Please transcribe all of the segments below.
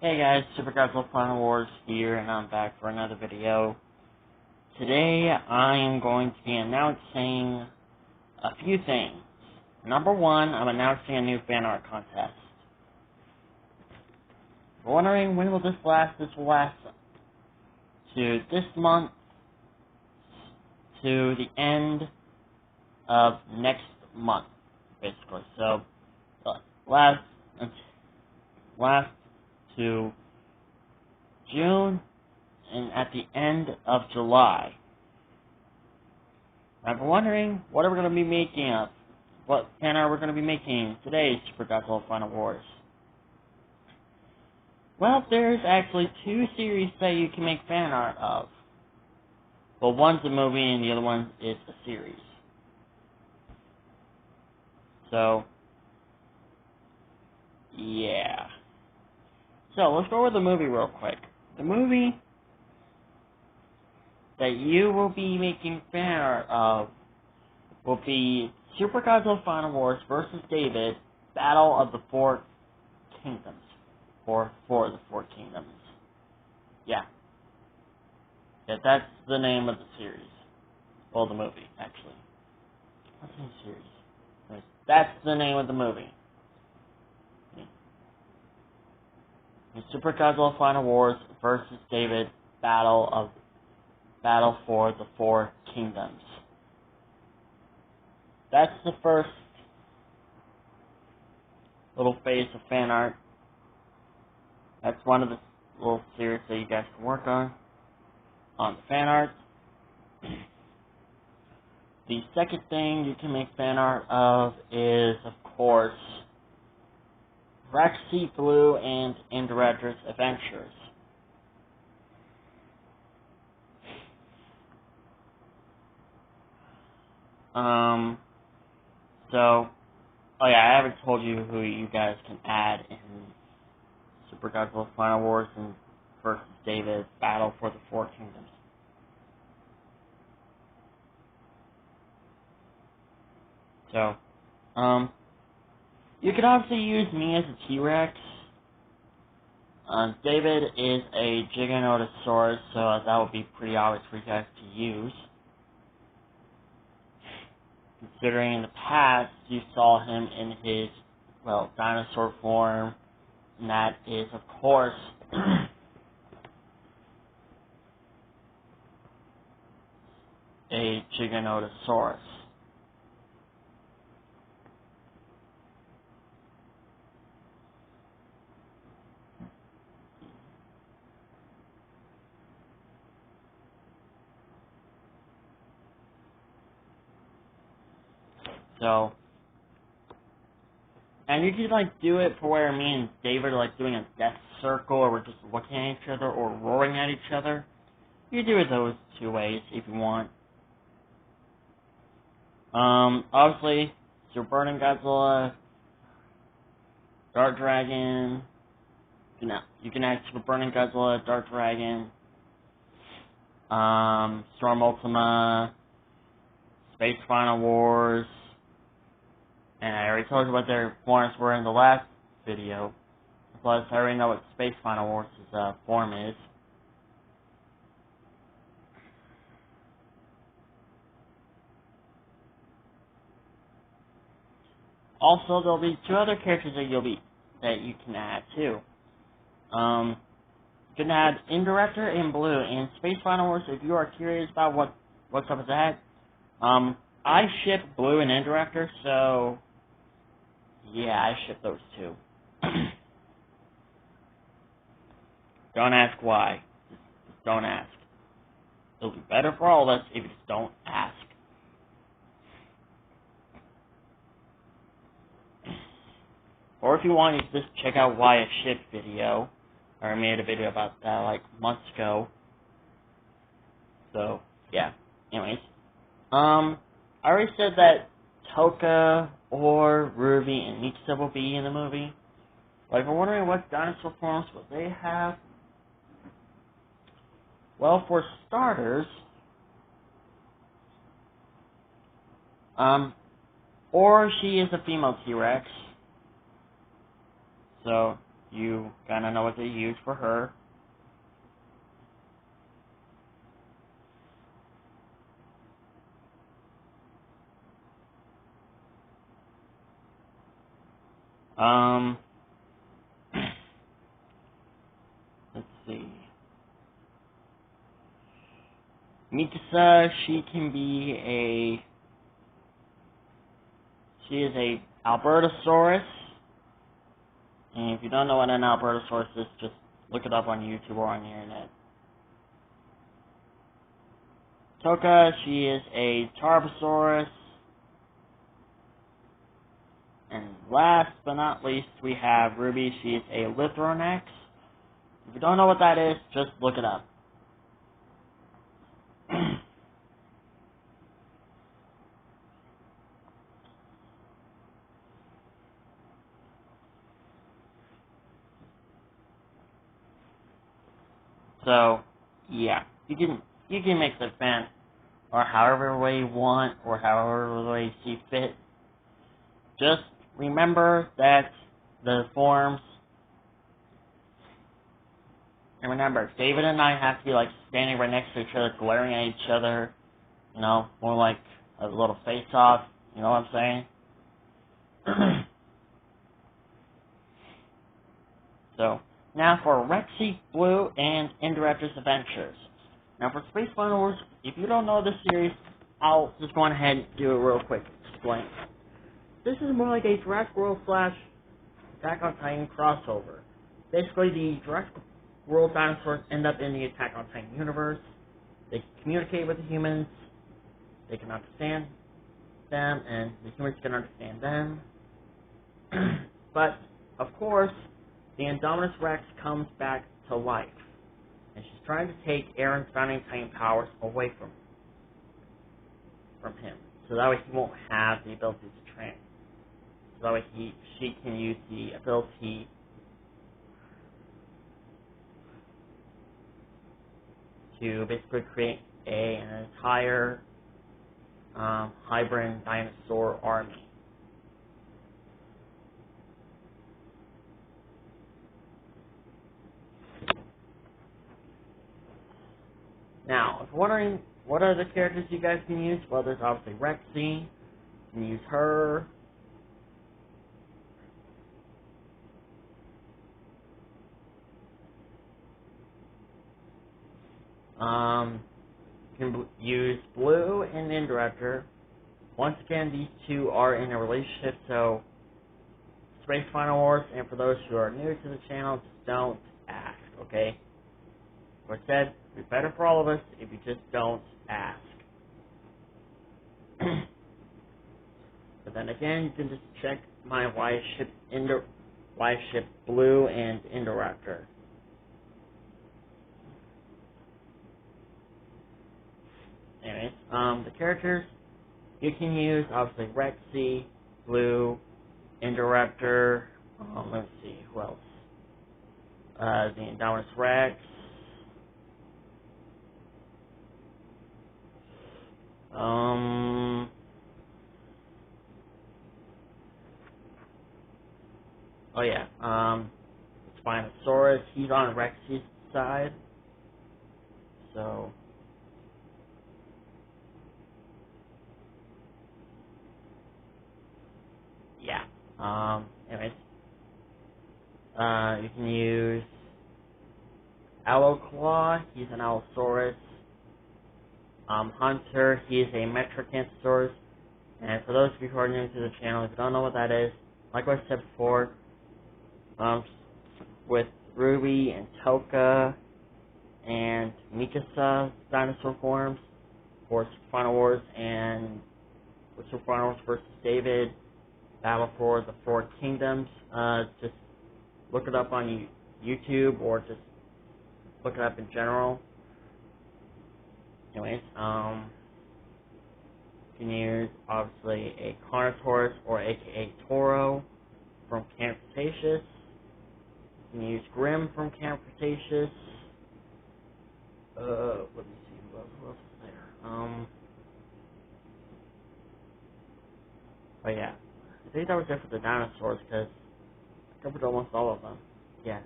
Hey guys, Super Godzilla Final Wars here, and I'm back for another video. Today, I am going to be announcing a few things. Number one, I'm announcing a new fan art contest. If you're wondering when will this last, this will last to this month to the end of next month, basically. So, last to June and at the end of July. Now, if you're wondering what are we going to be making of, what fan art we're going to be making today's Super Godzilla Final Wars. Well, there's actually two series that you can make fan art of. Well, one's a movie and the other one is a series. So, yeah. So, let's go over the movie real quick. The movie that you will be making fan art of will be Super Godzilla Final Wars vs. David, Battle of the Four Kingdoms. Or For the Four Kingdoms. Yeah, that's the name of the series. Well, the movie, actually. What's the series? Anyways, that's the name of the movie. Super Godzilla Final Wars vs. David, Battle for the Four Kingdoms. That's the first little phase of fan art. That's one of the little series that you guys can work on the fan art. The second thing you can make fan art of is, of course, Rexy Blue and Indirector's Adventures. Oh yeah, I haven't told you who you guys can add in Super Godzilla Final Wars and versus David Battle for the Four Kingdoms. So, you could obviously use me as a T-Rex. David is a Giganotosaurus, so that would be pretty obvious for you guys to use. Considering in the past you saw him in his, well, dinosaur form, and that is, of course, a Giganotosaurus. So, and you could, do it for where me and David are, doing a death circle, or we're just looking at each other, or roaring at each other. You can do it those two ways, if you want. Obviously, Super Burning Godzilla, Dark Dragon, you can add Super Burning Godzilla, Dark Dragon, Storm Ultima, Space Final Wars, and I already told you what their forms were in the last video. Plus, I already know what Space Final Wars' form is. Also, there'll be two other characters that you can add too. You can add Indirector and Blue in Space Final Wars. If you are curious about what's up with that, I ship Blue and Indirector, so yeah, I ship those two. Don't ask why. Just don't ask. It'll be better for all of us if you just don't ask. Or if you want, you can just check out why I ship video. I made a video about that months ago. So yeah. Anyways, I already said that Toka or Ruby and Mikasa will be in the movie. But if you're wondering what dinosaur forms will they have, well, for starters, or she is a female T-Rex. So, you gotta know what to use for her. Let's see. Mikasa, she is a Albertosaurus. And if you don't know what an Albertosaurus is, just look it up on YouTube or on the internet. Toka, she is a Tarbosaurus. And last but not least, we have Ruby. She is a Lithronex. If you don't know what that is, just look it up. So, yeah, you can mix the fan or however way you want or however way you see fit. Just remember that the forms, and remember, David and I have to be like standing right next to each other, glaring at each other, you know, more like a little face-off, you know what I'm saying? So, now for Rexy, Blue, and Indoraptor's Adventures. Now for Space Final Wars, if you don't know this series, I'll just go ahead and do a real quick explain. This is more like a Jurassic World / Attack on Titan crossover. Basically, the Jurassic World dinosaurs end up in the Attack on Titan universe. They can communicate with the humans, they can understand them, and the humans can understand them. But, of course, the Indominus Rex comes back to life, and she's trying to take Eren's founding Titan powers away from him, so that way he won't have the ability to train. So that way she can use the ability to basically create an entire hybrid dinosaur army. Now, if you're wondering what other characters you guys can use, well, there's obviously Rexy. You can use her. You can use Blue and Indoraptor. Once again, these two are in a relationship, so Space Final Wars, and for those who are new to the channel, just don't ask, okay? Like I said, it'd be better for all of us if you just don't ask. But then again, you can just check my Y-ship Blue and Indoraptor. Anyways, the characters you can use, obviously Rexy, Blue, Indoraptor, let's see, who else? The Indominus Rex, oh yeah, Spinosaurus, he's on Rexy's side, so, yeah, anyways, you can use Owlclaw, he's an Allosaurus, Hunter, he is a Metrocanthosaurus, and for those of you who are new to the channel, if you don't know what that is, like I said before, with Ruby and Toka and Mikasa dinosaur forms for Super Final Wars and Super Final Wars versus David, Battle for the Four Kingdoms, just look it up on YouTube or just look it up in general. Anyways, you can use, obviously, a Carnotaurus, or aka Toro, from Camp Cretaceous. You can use Grim from Camp Cretaceous. Let me see, who else is there? But yeah, I think that was it for the dinosaurs, because I covered almost all of them. yeah.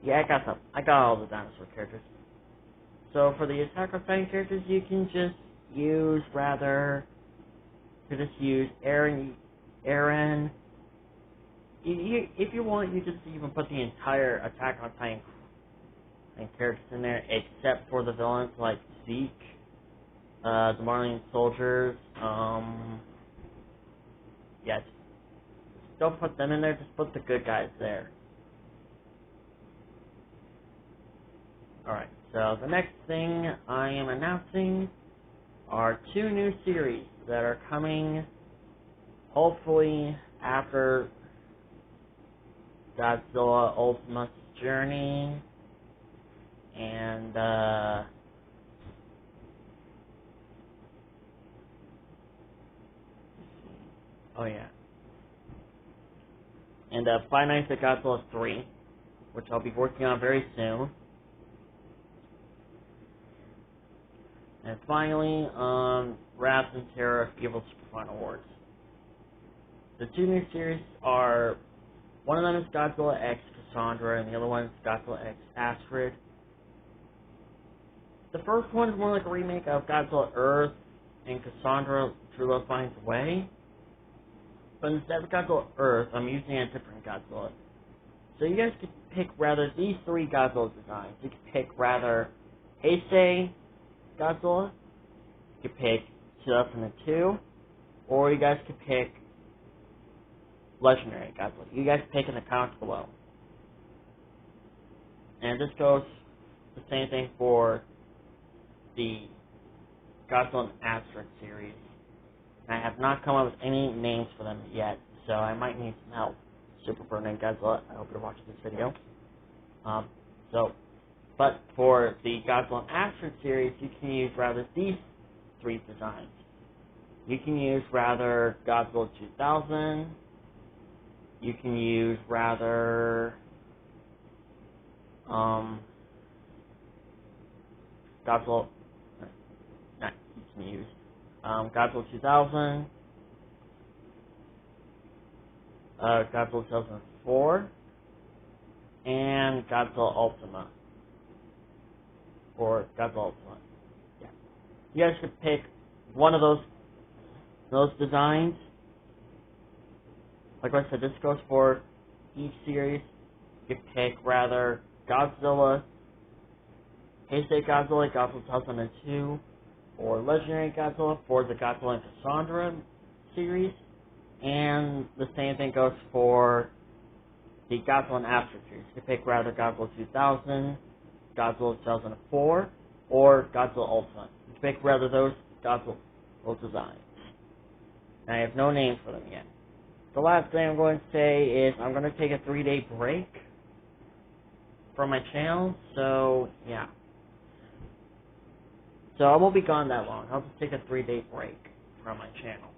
Yeah, I got all the dinosaur characters. So for the Attack on Titan characters, you can just use Eren. If you want, you just even put the entire Attack on Titan and characters in there, except for the villains like Zeke, the Marleyan soldiers. Yeah, just don't put them in there. Just put the good guys there. Alright, so the next thing I am announcing are 2 new series that are coming, hopefully, after Godzilla Ultimate's Journey, and, oh yeah, and, Five Nights at Godzilla 3, which I'll be working on very soon. And finally, Wrath and Terror of Evil Super Final Wars. The 2 new series are, one of them is Godzilla X Cassandra, and the other one is Godzilla X Astrid. The first one is more like a remake of Godzilla Earth and Cassandra True Love Finds a Way. But instead of Godzilla Earth, I'm using a different Godzilla. So you guys could pick rather these 3 Godzilla designs. You could pick rather Heisei Godzilla, you could pick 2002, or you guys could pick Legendary Godzilla. You guys pick in the comments below. And this goes the same thing for the Godzilla and Astrid series. I have not come up with any names for them yet, so I might need some help. Super Ferdinand Godzilla, I hope you're watching this video. But for the Godzilla and Astrid series, you can use rather these 3 designs. You can use rather Godzilla 2000. You can use rather Godzilla. Not you can use Godzilla 2000, Godzilla 2004, and Godzilla Ultima. Or Godzilla Ultima. Yeah. You guys could pick one of those designs. Like I said, this goes for each series. You could pick rather Godzilla, Heisei Godzilla, Godzilla 2002, or Legendary Godzilla for the Godzilla and Cassandra series. And the same thing goes for the Godzilla and Astrid series. You could pick rather Godzilla 2000, Godzilla 2004, or Godzilla Ultimate. You can pick rather those Godzilla designs. And I have no name for them yet. The last thing I'm going to say is I'm going to take a 3-day break from my channel, so yeah. So I won't be gone that long. I'll just take a 3-day break from my channel.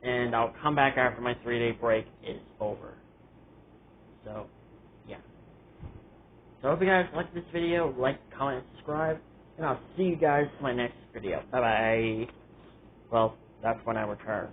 And I'll come back after my 3-day break is over. So, yeah. So I hope you guys liked this video. Like, comment, and subscribe. And I'll see you guys in my next video. Bye-bye. Well, that's when I return.